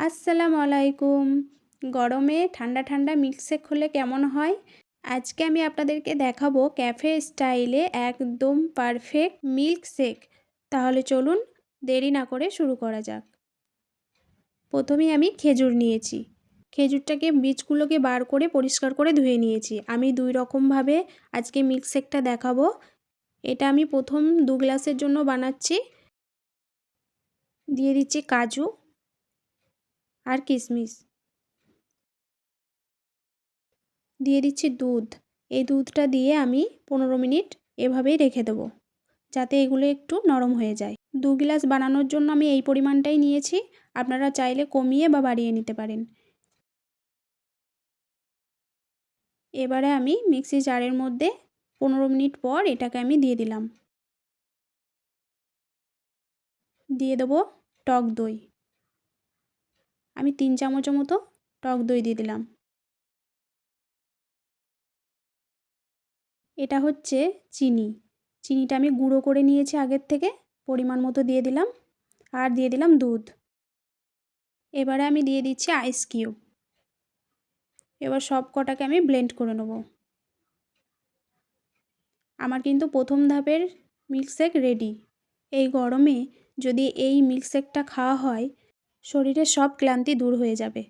আসসালামু আলাইকুম। গরমে ঠান্ডা ঠান্ডা মিল্কশেক হলে কেমন হয়? আজকে আমি আপনাদেরকে দেখাবো ক্যাফে স্টাইলে একদম পারফেক্ট মিল্কশেক। তাহলে চলুন দেরি না করে শুরু করা যাক। প্রথমেই আমি খেজুর নিয়েছি। খেজুরটাকে বীজগুলোকে বার করে পরিষ্কার করে ধুয়ে নিয়েছি। আমি 2 রকমভাবে আজকে মিল্কশেকটা দেখাবো। এটা আমি প্রথম 2 গ্লাসের জন্য বানাচ্ছি। দিয়ে দিচ্ছি কাজু আর কিশমিশ। দিয়ে দিচ্ছি দুধ। এই দুধটা দিয়ে আমি 15 মিনিট এভাবেই রেখে দেবো, যাতে এগুলো একটু নরম হয়ে যায়। 2 গ্লাস বানানোর জন্য আমি এই পরিমাণটাই নিয়েছি। আপনারা চাইলে কমিয়ে বা বাড়িয়ে নিতে পারেন। এবারে আমি মিক্সি জারের মধ্যে 15 মিনিট পর এটাকে আমি দিয়ে দিলাম। দিয়ে দেবো টক দই। আমি 3 চামচের মতো টক দই দিয়ে দিলাম। এটা হচ্ছে চিনি। চিনিটা আমি গুঁড়ো করে নিয়েছি আগের থেকে, পরিমাণ মতো দিয়ে দিলাম। আর দিয়ে দিলাম দুধ। এবারে আমি দিয়ে দিচ্ছি আইস কিউব। এবার সব কটাকে আমি ব্লেন্ড করে নেব। আমার কিন্তু প্রথম ধাপের মিল্কশেক রেডি। এই গরমে যদি এই মিল্কশেকটা খাওয়া হয়, শরীরের সব ক্লান্তি দূর হয়ে যাবে।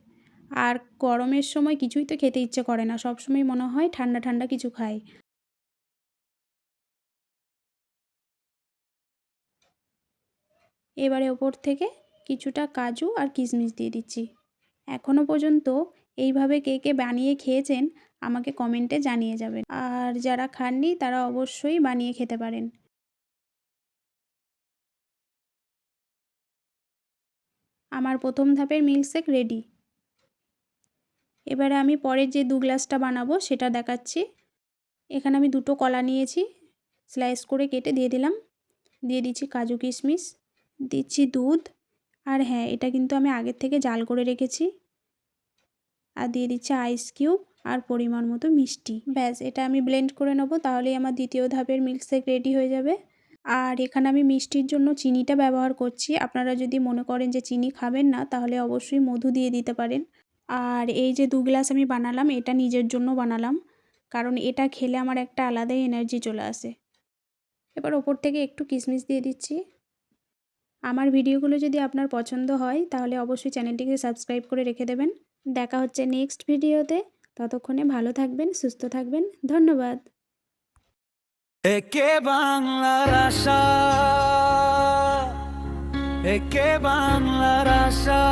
আর গরমের সময় কিছুই তো খেতে ইচ্ছে করে না, সবসময় মনে হয় ঠান্ডা ঠান্ডা কিছু খাই। এবারে ওপর থেকে কিছুটা কাজু আর কিশমিশ দিয়ে দিচ্ছি। এখনও পর্যন্ত এইভাবে কে কে বানিয়ে খেয়েছেন আমাকে কমেন্টে জানিয়ে যাবেন। আর যারা খাননি তারা অবশ্যই বানিয়ে খেতে পারেন। আমার প্রথম ধাপের মিল্কশেক রেডি। এবারে আমি পরের যে 2 গ্লাসটা বানাবো সেটা দেখাচ্ছি। এখানে আমি 2টো কলা নিয়েছি, স্লাইস করে কেটে দিয়ে দিলাম। দিয়ে দিচ্ছি কাজু কিশমিশ, দিচ্ছি দুধ। আর হ্যাঁ, এটা কিন্তু আমি আগের থেকে জাল করে রেখেছি। আর দিয়ে দিচ্ছি আইস কিউব আর পরিমাণ মতো মিষ্টি। ব্যাস, এটা আমি ব্লেন্ড করে নেবো, তাহলেই আমার দ্বিতীয় ধাপের মিল্কশেক রেডি হয়ে যাবে। আর এখানে আমি মিষ্টির জন্য চিনিটা ব্যবহার করছি। আপনারা যদি মনে করেন যে চিনি খাবেন না, তাহলে অবশ্যই মধু দিয়ে দিতে পারেন। আর এই যে 2 গ্লাস আমি বানালাম, এটা নিজের জন্য বানালাম, কারণ এটা খেলে আমার একটা আলাদাই এনার্জি চলে আসে। এবার ওপর থেকে একটু কিশমিশ দিয়ে দিচ্ছি। আমার ভিডিওগুলো যদি আপনার পছন্দ হয় তাহলে অবশ্যই চ্যানেলটিকে সাবস্ক্রাইব করে রেখে দেবেন। দেখা হচ্ছে নেক্সট ভিডিওতে। ততক্ষণে ভালো থাকবেন, সুস্থ থাকবেন। ধন্যবাদ। একে বাংলার আশা, একে বাংলার আশা।